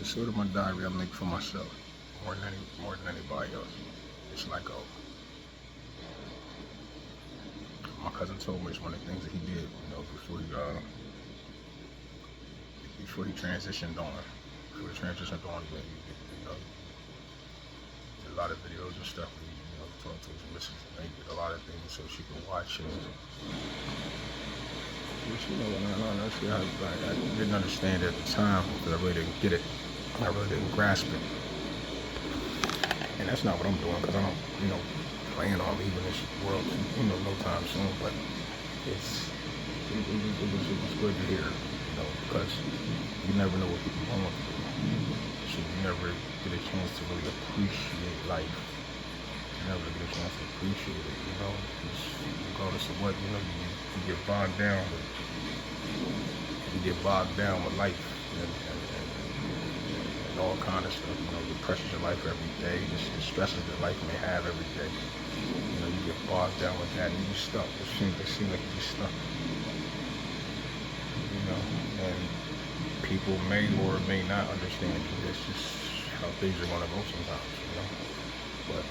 It's sort of my diary I make for myself more than anybody else. It's like my cousin told me it's one of the things that he did, before he transitioned on. Before he transitioned on, did a lot of videos and stuff. Talked to his missus and did a lot of things so she could watch it. Which, honestly, I didn't understand it at the time because I really didn't get it. I really didn't grasp it. And that's not what I'm doing because I don't, plan on leaving this world, no time soon. But it was good to hear, because you never know what people are going through. So you never get a chance to really appreciate life. You never get a chance to appreciate it, regardless of what, you get bogged down with. You get bogged down with life and all kind of stuff. The pressures of life every day, the stresses that life may have every day. You get bogged down with that and you're stuck. It seems like you're stuck. And people may or may not understand you. It's just how things are going to go sometimes, But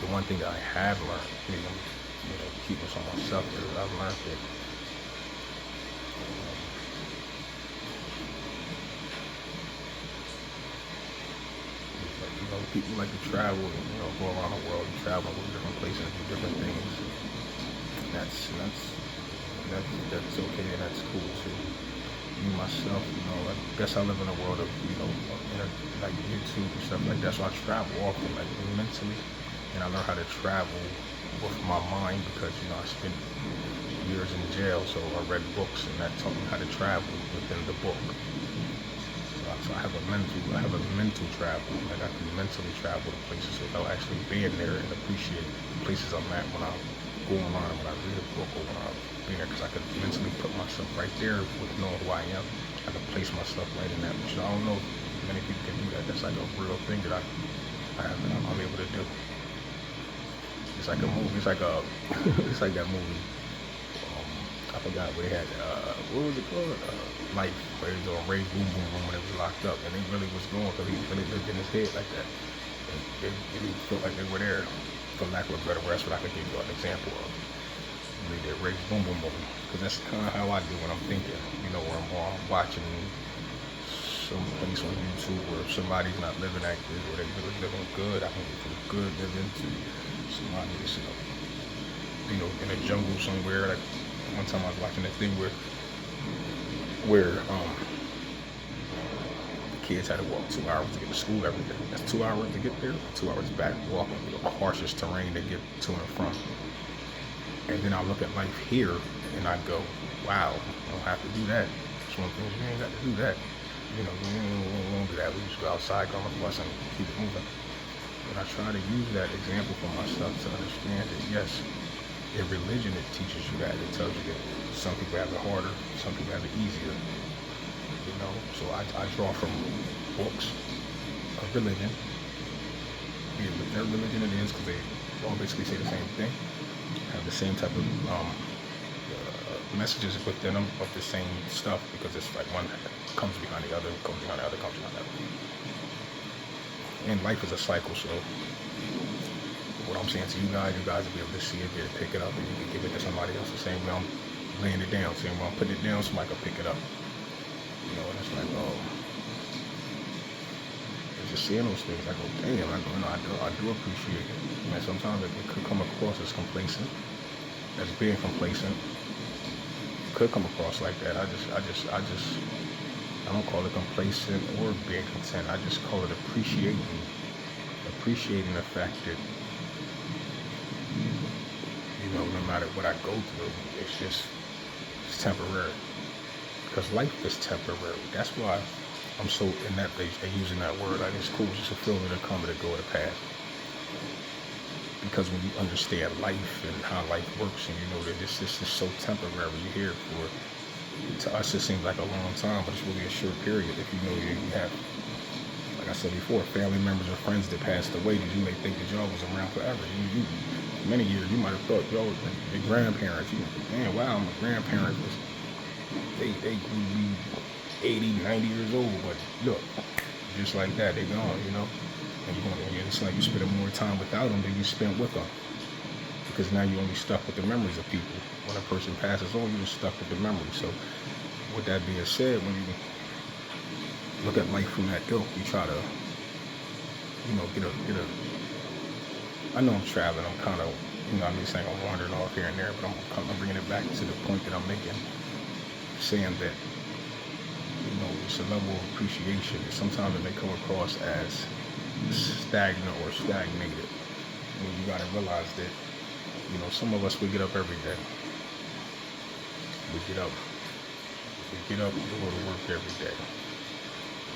the one thing that I have learned, keeping this on myself, is I've learned that people like to travel, go around the world and travel to different places, do different things. That's okay and that's cool too. Me myself, I guess I live in a world of, like YouTube and stuff like that. So I travel often, like mentally, and I learn how to travel with my mind because I spent years in jail, so I read books and that taught me how to travel within the book. So I have a mental travel. Like I can mentally travel to places without actually being there and appreciate the places I'm at when I go online, when I read a book, or when I'm being there, because I could mentally put myself right there with knowing who I am. I can place myself right in that. So I don't know if many people can do that. That's like a real thing that I'm able to do. It's like a movie. It's like that movie. I forgot what they had. What was it called? Life. Where he was on Ray's Boom Boom Room when it was locked up, and they really was going because he really lived in his head like that. And it really felt like they were there. For lack of a better word, that's what I could give you an example of. When they did Ray's Boom Boom Room, because that's kind of how I do when I'm thinking. Where I'm watching some place on YouTube where somebody's not living that good, or they're really living good. I can get from good living to somebody that's in a jungle somewhere. Like one time I was watching that thing where the kids had to walk 2 hours to get to school every day. That's 2 hours to get there, 2 hours back, walking through the harshest terrain to get to and from. And then I look at life here and I go, wow, I don't have to do that. It's one thing, you ain't got to do that. We don't do that. We just go outside, go on the bus and keep it moving. But I try to use that example for myself to understand that, yes, in religion it teaches you that. It tells you that some people have it harder, some people have it easier. So I draw from books of religion, be it what their religion it is, because they all basically say the same thing, have the same type of messages within them of the same stuff, because it's like one comes behind the other, comes behind the other, comes behind the other. And life is a cycle, so what I'm saying to you guys will be able to see it, be able to pick it up, and you can give it to somebody else the same way I'm laying it down, same way I'm putting it down, somebody can pick it up. And it's like, just seeing those things, I go, damn, I do appreciate it. And sometimes it could come across as complacent, as being complacent. It could come across like that. I don't call it complacent or being content. I just call it appreciating the fact that, no matter what I go through, it's temporary. Because life is temporary. That's why I'm so in that place and using that word. Like, it's cool, it's just a feeling to come and to go to pass. Because when you understand life and how life works, and that this is so temporary, you're here for, to us it seems like a long time, but it's really a short period. If you have, like I said before, family members or friends that passed away, that you may think that y'all was around forever. Many years, you might have thought, your grandparents, man, wow, my grandparents was, they grew me 80, 90 years old, but look, just like that, they gone, you know. And it's like you spending more time without them than you spent with them, because now you're only stuck with the memories of people. When a person passes on, you're stuck with the memory. So, with that being said, when you look at life from that ilk, you try to, get a. I know I'm traveling. I'm kind of, I'm just saying I'm wandering off here and there, but I'm bringing it back to the point that I'm making, saying that, it's a level of appreciation. Sometimes it may come across as stagnant or stagnated. And you got to realize that, some of us, we get up every day. We get up, you go to work every day.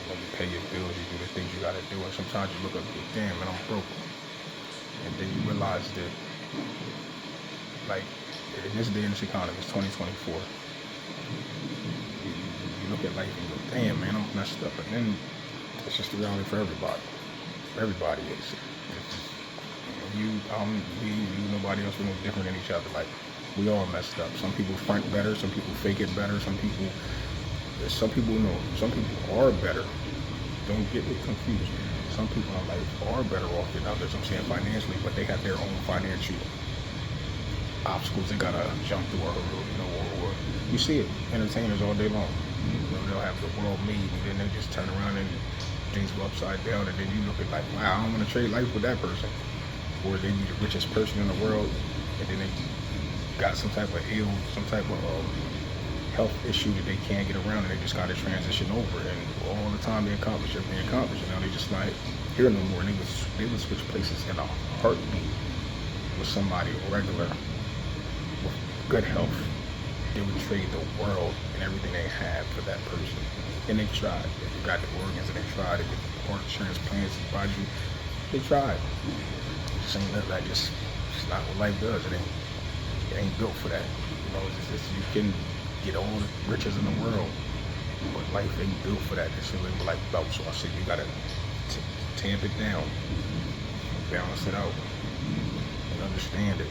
You pay your bills, you do the things you got to do, and sometimes you look up and go, damn, man, I'm broke. And then you realize that, like, in this day, in this economy, it's 2024. You look at life and go, damn, man, I'm messed up. And then it's just the reality for everybody. Everybody is. Nobody else, we're no different than each other. Like, we all messed up. Some people front better, some people fake it better, some people are better. Don't get me confused. Some people in life are better off than others, I'm saying financially, but they have their own financial obstacles they gotta jump through, or you see it, entertainers all day long. They'll have the world made, and then they just turn around and things go upside down, and then you look at like, wow, I don't want to trade life with that person. Or they be the richest person in the world, and then they got some type of health issue that they can't get around, and they just got to transition over. And all the time they accomplish everything they accomplish, and now they just not here no more. And they would switch places in a heartbeat with somebody regular with good health. They would trade the world and everything they have for that person. And they tried. They got the organs, and they tried to get heart transplants and body. They tried. Just ain't nothing like just. It's not what life does. It ain't built for that. It's just you can get all the riches in the world, but life ain't built for that. It's a little like belt. So I say you gotta tamp it down, balance it out, and understand it.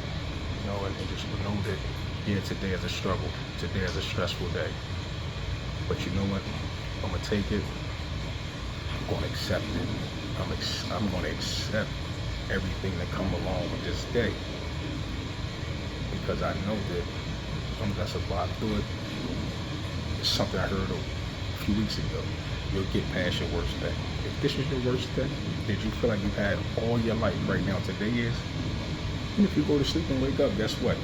And just know that, yeah, today is a struggle. Today is a stressful day. But you know what? I'm gonna take it. I'm gonna accept it. I'm gonna accept everything that come along with this day, because I know that as long as I survive through it, it's something I heard a few weeks ago. You'll get past your worst day. If this is your worst day, that you feel like you've had all your life right now, today is. And if you go to sleep and wake up, guess what?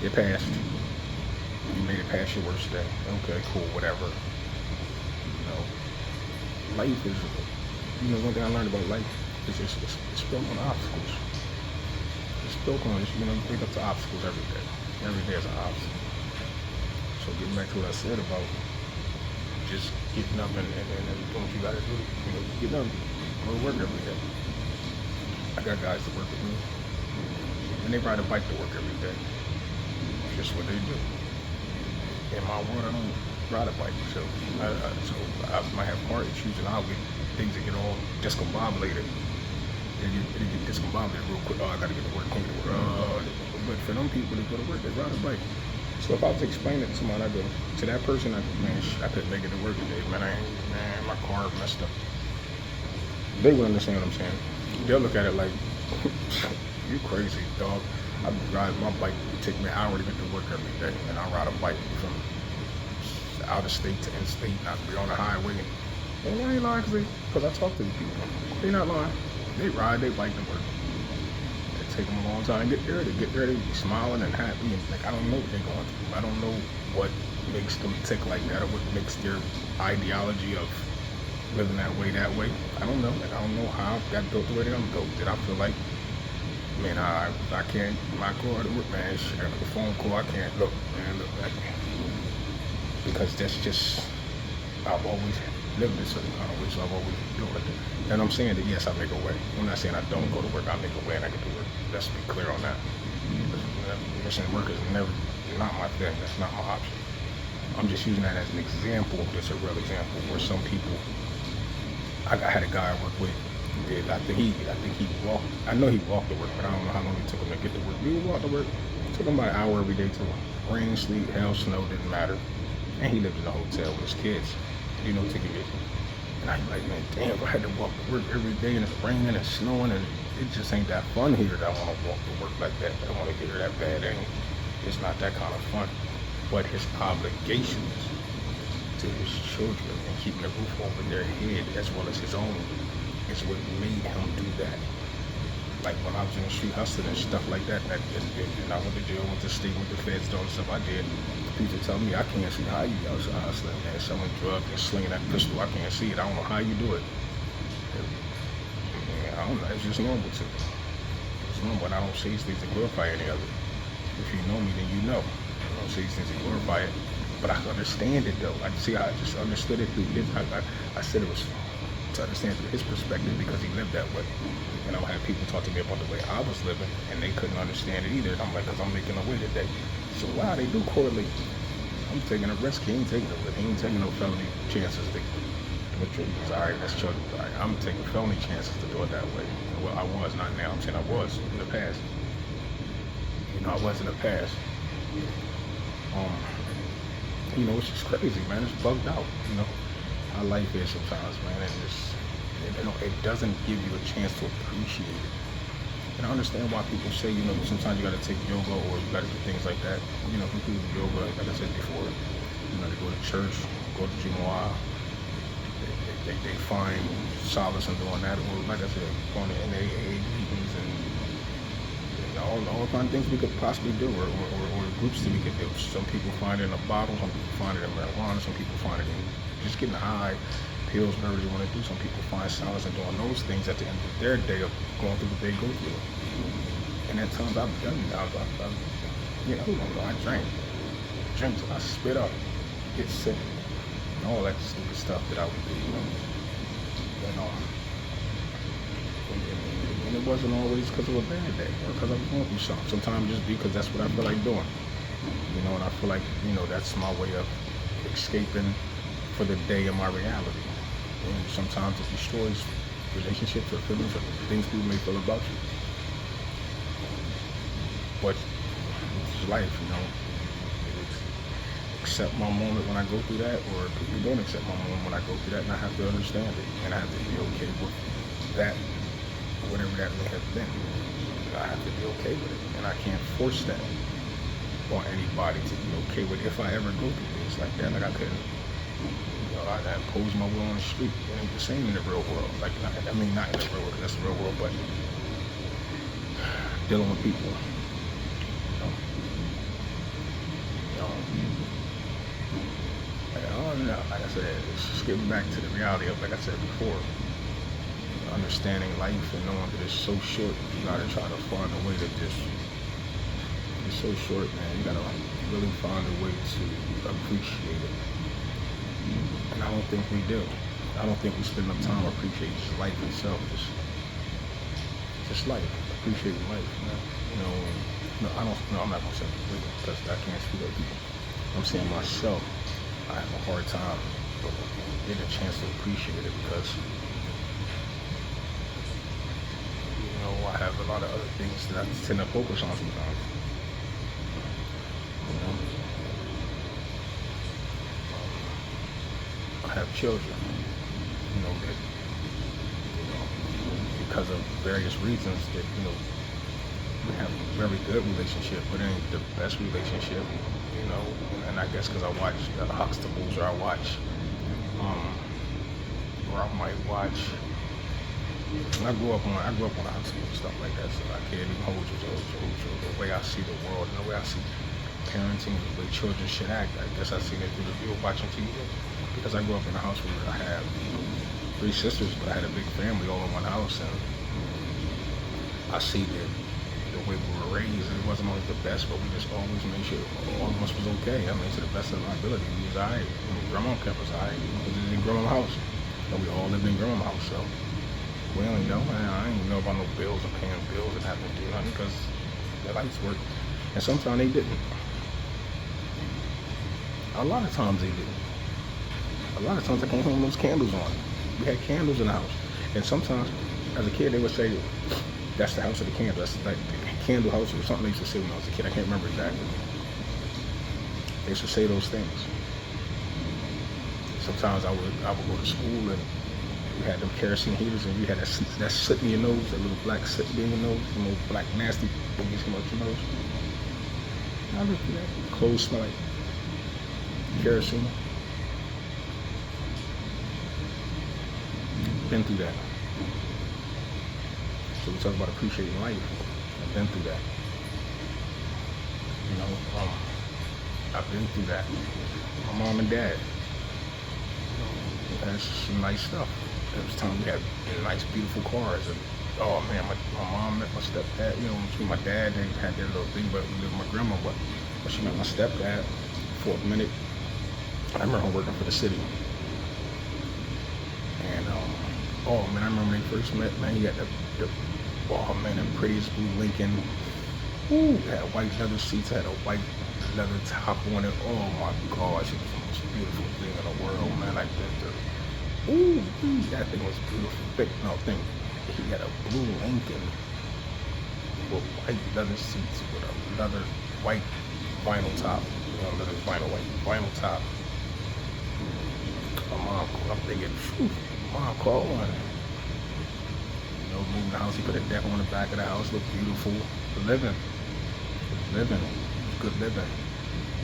It passed. You made it past your worst day. Okay, cool, whatever. Life is, one thing I learned about life is it's built on obstacles. It's built on, you wake up to obstacles every day. Every day is an obstacle. So getting back to what I said about just getting up and doing what you gotta do. Getting up, go to work every day. I got guys that work with me, and they ride a bike to work every day. It's just what they do. In my world, I don't ride a bike, so I might have heart issues, and I'll get things that get all discombobulated. They get discombobulated real quick. Oh, I gotta get to work, can't get to work. But for them people that go to work, they ride a bike. So if I was explaining it to someone, I go to that person, I couldn't make it to work today. My car messed up. They would understand what I'm saying. They'll look at it like, you crazy, dog. I ride my bike. It take me an hour to get to work every day, and I ride a bike from out of state to in state, and I'd be on the highway. And I ain't lying, because I talk to these people. They not lying. They ride their bike to work. It take them a long time to get there. They be smiling and happy, and like, I don't know what they're going through. I don't know what makes them tick like that, or what makes their ideology of living that way. I don't know. I don't know how I got built the way that I'm built. Did I feel like, man, I can't, my car to work, man, I got a phone call, I can't look, like, because that's just, I've always lived in a certain kind of way, so I've always built like that. And I'm saying that, yes, I make a way. I'm not saying I don't go to work, I make a way and I get to work. Let's be clear on that. Missing work is not my thing, that's not my option. I'm just using that as an example, just a real example, where some people, I had a guy I work with, I think he walked, I know he walked to work, but I don't know how long it took him to get to work. He walked to work. It took him about an hour every day to work. Rain, sleet, hail, snow, didn't matter. And he lived in a hotel with his kids, to get it. And I'm like, man, damn, if I had to walk to work every day and it's raining and snowing and it just ain't that fun here that I want to walk to work like that. I want to get her that bad. It's not that kind of fun. But his obligations to his children and keeping the roof over their head as well as his own is what made him do that. Like when I was in the street hustling and stuff like that, and I went to jail, went to state, with the feds, doing the stuff I did, people tell me I can't see how you outside hustling, man, selling drugs and slinging that pistol. I can't see it. I don't know how you do it. I don't know. It's just normal to me. It's normal. And I don't say these things to glorify any of it. If you know me, then you know. I don't say these things to glorify it. But I understand it though. I just understood it through his. I said it was to understand through his perspective because he lived that way. And I had people talk to me about the way I was living, and they couldn't understand it either. And I'm like, because I'm making a way today. So wow, they do correlate. I'm taking a risk. He ain't taking a risk. He ain't taking no felony chances. Which is all right. That's children. All right. I'm taking felony chances to do it that way. Well, I was not now. I'm saying I was in the past. I was in the past. It's just crazy, man. It's bugged out. How life is sometimes, man. And it doesn't give you a chance to appreciate it. And I understand why people say, sometimes you got to take yoga or you got to do things like that. People do yoga, like I said before, they go to church, go to Jumu'ah. They find solace in doing that. Or like I said, going to NAA meetings and all kind of things we could possibly do, or groups that we could do. Some people find it in a bottle, some people find it in marijuana, some people find it in just getting high, pills, whatever they want to do. Some people find solace in doing those things at the end of their day of going through what they go through. And at times I've done it. I drink till I spit up, get sick, and all that stupid stuff that I would do. And it wasn't always because of a bad day or because I was going through something. Sometimes just because that's what I feel like doing. And I feel like, that's my way of escaping for the day of my reality. And sometimes it destroys relationships or feelings or things people may feel about you. But it's life, Accept my moment when I go through that, or people don't accept my moment when I go through that, and I have to understand it, and I have to be okay with that, whatever that may have been. I have to be okay with it, and I can't force that on anybody to be okay with it. If I ever go through things like that, like I couldn't, I impose my will on the street. It ain't the same in the real world. Not in the real world, that's the real world, but dealing with people. Like I said, it's just getting back to the reality of, like I said before, understanding life and knowing that it's so short. You gotta try to find a way to it's so short, man. You gotta really find a way to appreciate it. And I don't think we do. I don't think we spend enough time appreciating just life itself. Just life. Appreciating life, man. I'm not gonna say it because I can't speak of people. I'm saying myself. I have a hard time getting a chance to appreciate it because, I have a lot of other things that I tend to focus on sometimes. I have children, that, because of various reasons that, we have a very good relationship, but it ain't the best relationship, and I guess because I watch the Huxtables, or I watch, or I might watch, I grew up on the Huxtables and stuff like that, so I can't even hold you to the way I see the world and the way I see parenting, the way children should act. I guess I seen it through the view of watching TV, because I grew up in a house where I had 3 sisters, but I had a big family all in one house, and I see that the way we were raised, it wasn't always the best, but we just always made sure all of us was okay. I mean, to the best of our ability, we was all right. Grandma kept us all right, because it was in Grandma's house. And we all lived in Grandma's house, so we only know, I didn't know about no bills and paying bills and having to do nothing, because the lights worked. And sometimes they didn't. A lot of times they didn't. A lot of times I came home with those candles on. We had candles in the house. And sometimes, as a kid, they would say, that's the house of the candle. That's like the candle house or something they used to say when I was a kid. I can't remember exactly. They used to say those things. sometimes I would go to school and you had them kerosene heaters and you had that soot in your nose, that little black soot in your nose, the little black nasty boogies come out your nose. I look at that. Clothes smell like kerosene. Been through that. So we talk about appreciating life. I've been through that. You know, I've been through that. My mom and dad. That's some nice stuff. There was time we had nice, beautiful cars, and oh man, my mom met my stepdad. You know, between my dad, they had their little thing, but we lived with my grandma. But when she met my stepdad for a minute, I remember him working for the city, and oh man, I remember when they first met. Man, he had the oh man, the prettiest blue Lincoln. Ooh, had white leather seats, had a white leather top on it. Oh my gosh, it was the most beautiful thing in the world, man. Like the ooh, that thing was beautiful. He had a blue Lincoln with white leather seats with a leather white vinyl top. You know, leather vinyl top. My mom called. I'm thinking, phew, mom called one. You know, moving the house. He put a deck on the back of the house. Looked beautiful. Living, good living.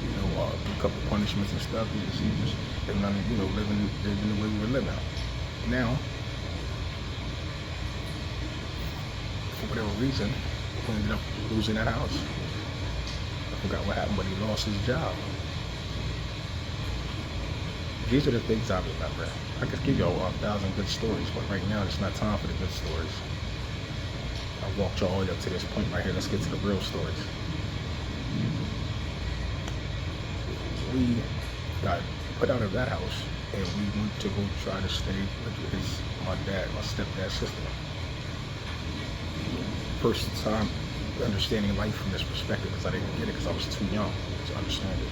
You know, a couple of punishments and stuff. He just living the way we were living. Now, for whatever reason, we ended up losing that house. I forgot what happened, but he lost his job. These are the things I remember. I could give y'all 1,000 good stories, but right now it's not time for the good stories. I walked y'all all the way up to this point right here. Let's get to the real stories. We got put out of that house and we went to go try to stay with my stepdad's sister. First time understanding life from this perspective because I didn't get it because I was too young to understand it.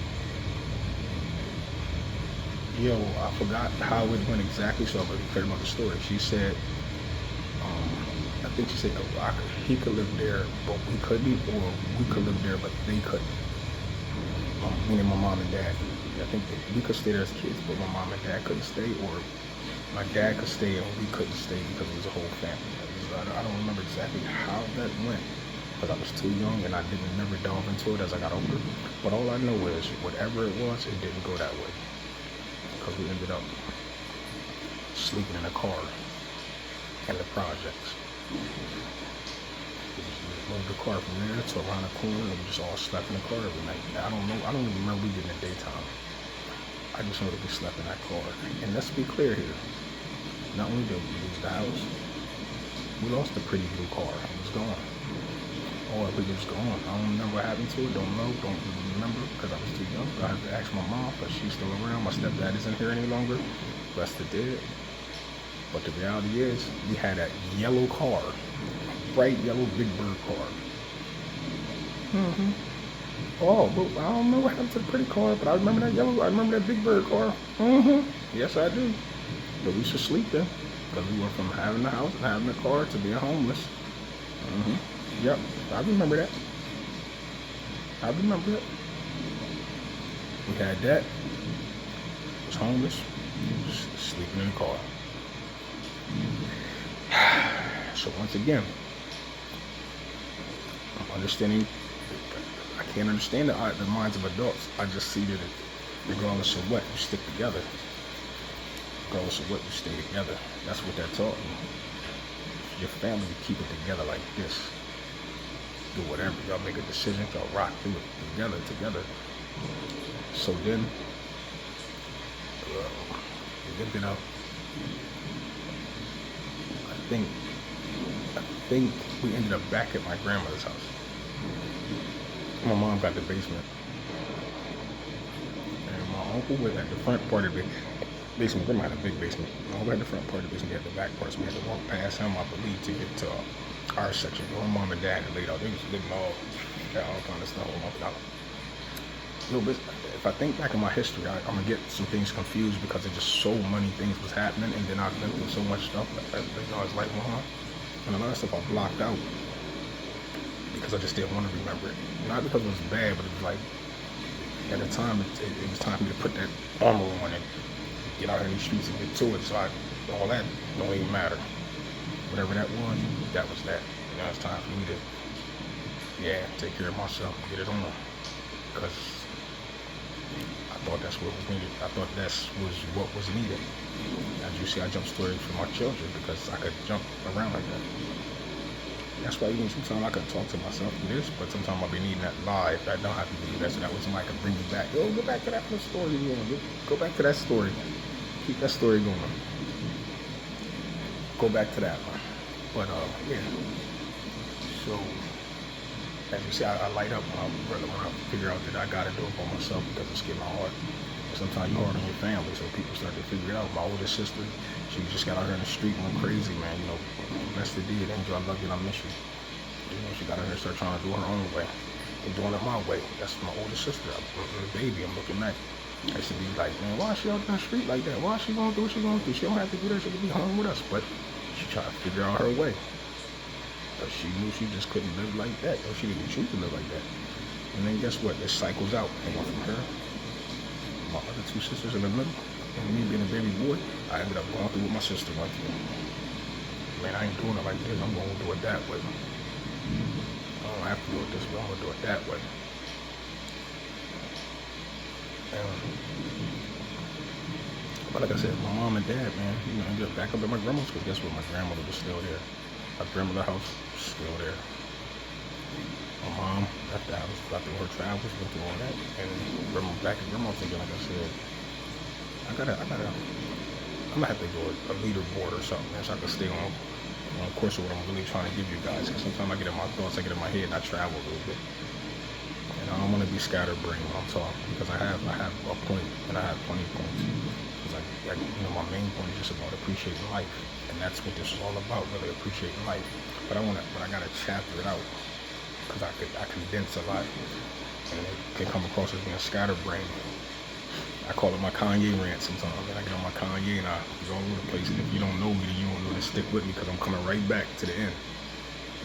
Yo, I forgot how it went exactly, so I'm going to be clear about the story. She said, I think she said he could live there, but we couldn't, or we could live there, but they couldn't. Meaning my mom and dad. I think that we could stay there as kids, but my mom and dad couldn't stay, or my dad could stay and we couldn't stay because it was a whole family. I don't remember exactly how that went because I was too young and I didn't never delve into it as I got older. But all I know is whatever it was, it didn't go that way because we ended up sleeping in a car in the projects. We moved the car from there to around the corner and we just all slept in the car every night. I don't even remember we did in the daytime. I just know that we slept in that car. And let's be clear here. Not only did we lose the house, we lost the pretty blue car. It was gone. All it was gone. I don't remember what happened to it. Don't remember because I was too young. I had to ask my mom, but she's still around. My stepdad isn't here any longer. Rest the dead. But the reality is, we had a yellow car, a bright yellow Big Bird car. Oh, but I don't know what happened to the pretty car, but I remember that Big Bird car. Yes, I do. But we used to sleep there because we went from having the house and having the car to being homeless. Yep, I remember that. We had that. Was homeless, sleeping in the car. So once again, I'm understanding. I can't understand the minds of adults. I just see that regardless of what, you stick together. Regardless of what, you stay together. That's what that taught me. Your family, keep it together like this. Do whatever. Y'all make a decision. Y'all rock through it together. So then, we ended up, I think we ended up back at my grandmother's house. My mom got the basement. And my uncle was at the front part of the basement. Grandma had a big basement. My uncle had the front part of the basement. He had the back part. So we had to walk past him, I believe, to get to our section. My mom and dad had laid out. They was living all kind of stuff. If I think back in my history, I'm going to get some things confused because there's just so many things was happening. And then I've been through so much stuff. It's like, and a lot of stuff I blocked out because I just didn't want to remember it. Not because it was bad, but it was like, at the time, it was time for me to put that armor on and get out here in these streets and get to it. So all that don't even matter. Whatever that was that. Now it's time for me to, take care of myself, get it on. Because I thought that's what was needed. I thought was what was needed. As you see, I jump stories for my children because I could jump around like that. That's why even sometimes I could talk to myself through this, but sometimes I'll be needing that live. I don't have to do that, so that way somebody can bring me back. Yo, go back to that story you want. Go back to that story. Keep that story going. Go back to that one. But yeah. So as you see, I light up when I figure out that I gotta do it for myself because it's getting hard. Sometimes you hard on your family, so people start to figure it out. My oldest sister, she just got out here in the street went crazy, man. You know, blessed to did. Angel, I love you and I miss you. You know, she got out here and started trying to do it her own way. And doing it my way. That's my oldest sister. I'm a baby, I'm looking at. I used to be like, man, why is she out in the street like that? Why is she gonna do what she gonna do? She don't have to do that, she can be home with us. But she tried to figure out her way. But she knew she just couldn't live like that. Or she didn't choose to live like that. And then guess what? It cycles out. And went from her, my other two sisters in the middle, and me being a baby boy, I ended up going through what my sister went through. Man, I ain't doing it like this. I'm gonna do it that way. I don't have to do it this way. I'm gonna do it that way. But like I said, my mom and dad, man, you know, ended up back up at my grandma's because guess what? My grandmother was still there. My grandmother's house was still there. My mom left the house, got through her travels, went through all that, and back at grandma's again. Like I said, I'm gonna have to go a leaderboard or something, man, so I can stay on course with what I'm really trying to give you guys. Because sometimes I get in my thoughts, I get in my head, and I travel a little bit. And I don't want to be scatterbrained when I'm talking because I have a point, and I have plenty of points. Because my main point is just about appreciating life, and that's what this is all about, really appreciating life. But I gotta chapter it out because I condense a lot, and it can come across as being scatterbrained. I call it my Kanye rant sometimes. And I get on my Kanye and I go all over the place. And if you don't know me, then you won't know to stick with me because I'm coming right back to the end.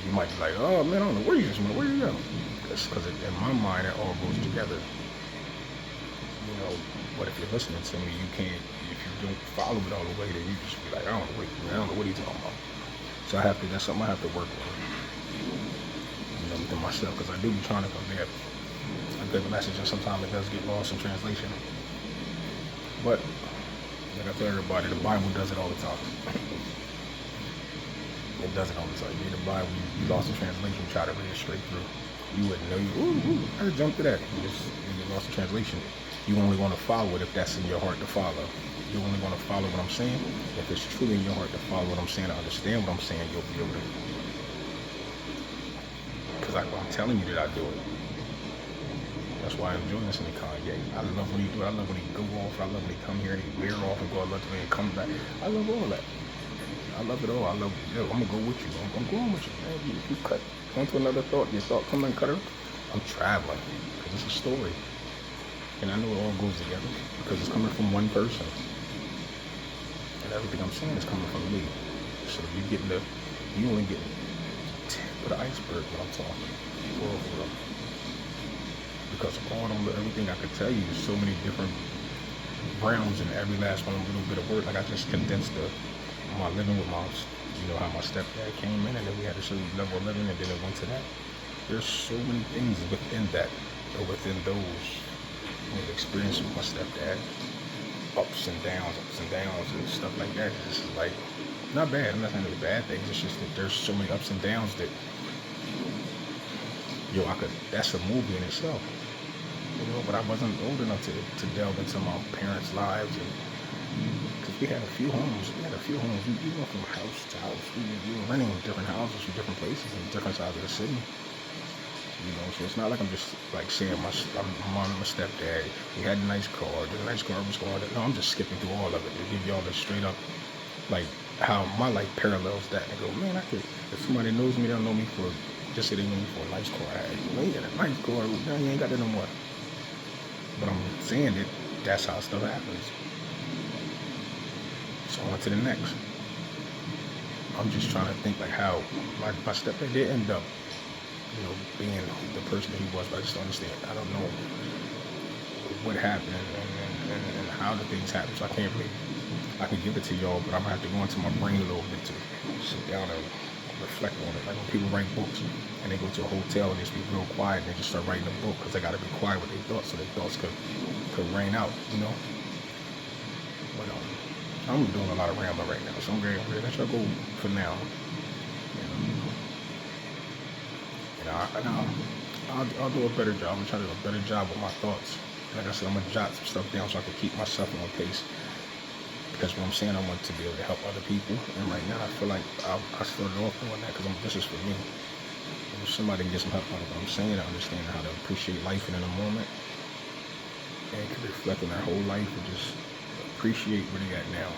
You might be like, oh man, I don't know where you just went. Where you go? Because in my mind, it all goes together. You know, but if you're listening to me, you can't. If you don't follow it all the way, then you just be like, I don't know what he's talking about. So that's something I have to work on. You know, within myself, because I do be trying to convey a good message, and sometimes it does get lost in translation. But, like I tell everybody, the Bible does it all the time. It does it all the time. You read the Bible, you lost in translation, you try to read it straight through. You wouldn't know. I just jumped to that. You lost in translation. You only want to follow it if that's in your heart to follow. You only want to follow what I'm saying if it's truly in your heart to follow what I'm saying, to understand what I'm saying, you'll be able to. Because I'm telling you that I do it. That's why I enjoy listening to Kanye. I love when he do it. I love when he go off. I love when he come here and he veer off and go. I love when he come back. I love all that. I love it all. I'm gonna go with you. I'm going with you, man. If you cut onto another thought, your thought come and cut it. I'm traveling because it's a story, and I know it all goes together because it's coming from one person, and everything I'm saying is coming from me. So you only get the tip of the iceberg when I'm talking. For real. Because everything I could tell you, there's so many different realms in every last one little bit of word. Like I just condensed my living with how my stepdad came in, and then we had a certain level of living, and then it went to that. There's so many things within that, or within those experiences with my stepdad, ups and downs, and stuff like that. It's just like not bad. I'm not saying it's bad things. It's just that there's so many ups and downs that that's a movie in itself. But I wasn't old enough to delve into my parents' lives, because we had a few homes. We went from house to house. We were renting different houses from different places in different sides of the city. So it's not like I'm just like saying my mom and my stepdad, we had a nice car. The nice car was going. No, I'm just skipping through all of it to give y'all the straight up, like how my life parallels that. And go, man, if somebody knows me, they'll know me for. Just say they know me for a nice car. You got a nice car. Now you ain't got that no more. But I'm saying that that's how stuff happens. So on to the next. I'm just trying to think like how my stepdad did end up, being the person that he was. But I just don't understand. I don't know what happened and how how the things happen. So I can't really, I can give it to y'all, but I'm gonna have to go into my brain a little bit to sit down and reflect on it. Like when people write books and they go to a hotel and they just be real quiet and they just start writing a book because they gotta be quiet with their thoughts so their thoughts could rain out, you know. But I'm doing a lot of rambling right now, so I'm going to let y'all go for now. I'll do a better job. I'm trying to do a better job with my thoughts. Like I said, I'm gonna jot some stuff down so I can keep myself on pace. Because what I'm saying, I want to be able to help other people. And right now, I feel like I started off doing that because this is for me. If somebody can get some help out of what I'm saying, understand how to appreciate life in a moment, and can reflect on their whole life and just appreciate where they at now.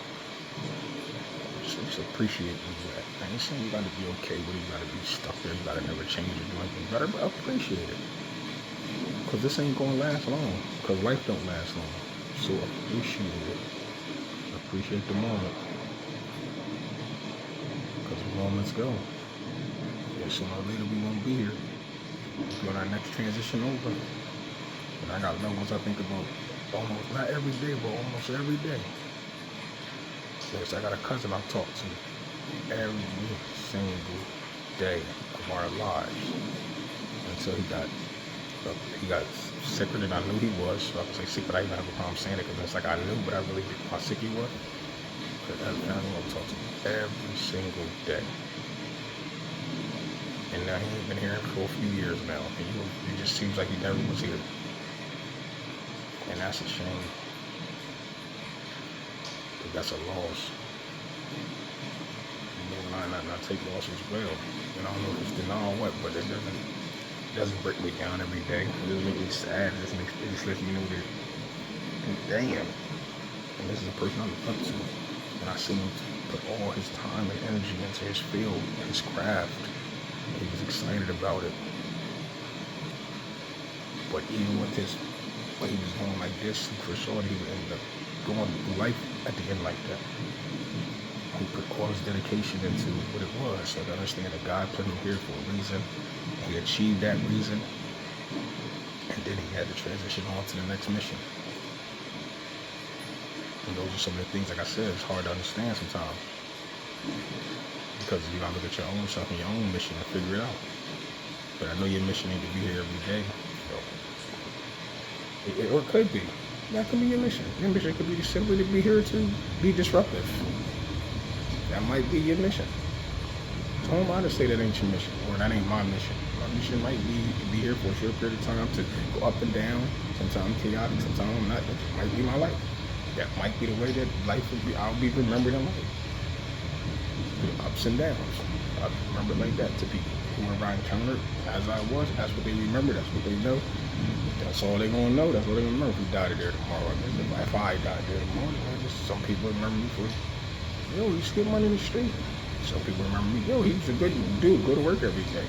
Just appreciate where you at. I ain't saying you gotta be okay with it, you gotta be stuck there, you gotta never change or do anything better, but appreciate it. Because this ain't gonna last long. Because life don't last long. So appreciate it. Appreciate the moment. Because the moments go. Yeah, sooner or later we won't be here. When our next transition over. And I got loved ones I think about almost, not every day, but almost every day. Yes, I got a cousin I talk to every single day of our lives until he got sicker than I knew he was. So I can say sick, but I even have a problem saying it because it's like I knew, but I really didn't know how sick he was. But I talk to him every single day. And now he ain't been here for a few years now. And it just seems like he never was here. And that's a shame. That's a loss. You know, and I take loss as well. And I don't know if it's denial or what, but it doesn't break me down every day. It doesn't make me sad. It just lets me know that, damn, and this is a person I look up to. And I see him put all his time and energy into his field, his craft. He was excited about it. But even with what he was going like this, for sure he would end up going through life at the end like that. He put all his dedication into what it was. So I understand that God put him here for a reason. He achieved that reason. And then he had to transition on to the next mission. And those are some of the things, like I said, it's hard to understand sometimes. Because you gotta look at your own self and your own mission and figure it out. But I know your mission ain't to be here every day. So, or it could be. That could be your mission. Your mission could be simply to be here to be disruptive. That might be your mission. So who am I to say that ain't your mission, or that ain't my mission? My mission might be to be here for a short period of time, to go up and down, sometimes chaotic, sometimes not. That might be my life. That might be the way that life will be. I'll be remembered in life. The ups and downs. I'll be remembered like that to people. Whoever I encountered as I was, that's what they remember, that's what they know. That's all they're gonna know. That's what they remember if we died there tomorrow. I guess if I died there tomorrow, some people remember me for, yo, he used to get money in the street. Some people remember me, yo, he was a good dude, go to work every day.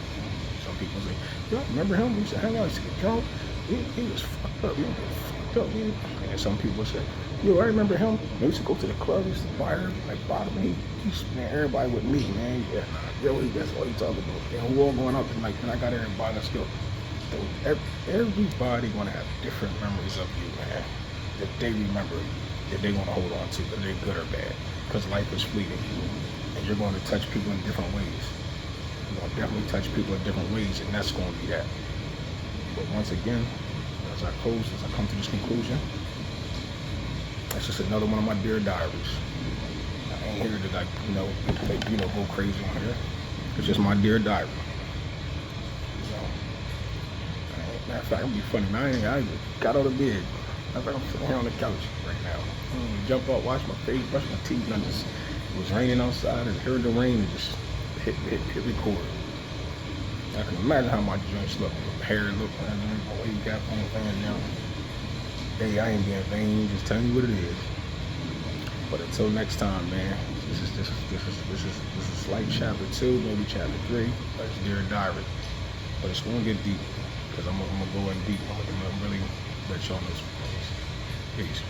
Some people say, yo, I remember him, he used to hang out, he used to get drunk. He was fucked up, And some people say, yo, I remember him. He used to go to the club, he used to buy her, like bottom. He used to, man, everybody with me, man. Yeah, yo, that's all he talking about. And we're all going out tonight, and I got everybody, let's go. Everybody gonna have different memories of you, man, that they remember, that they're gonna hold on to, whether they're good or bad, because life is fleeting, and you're going to touch people in different ways. You're gonna definitely touch people in different ways, and that's gonna be that. But once again, as I come to this conclusion, that's just another one of my dear diaries. I ain't here to go crazy on here. It's just my dear diary. Matter of fact, it'd be funny, man. I got out of bed. I think I'm sitting here on the couch right now. Jump up, wash my face, brush my teeth, and it was raining outside, and heard the rain and just hit record. I can imagine how my joints look, my hair look, the way you got on the thing now. Hey, I ain't being vain, just telling you what it is. But until next time, man, this is slight chapter 2, maybe chapter 3, but it's Dear Diary. But it's gonna get deep. Because I'm gonna go in deep. I'm gonna really let y'all know some things. Peace.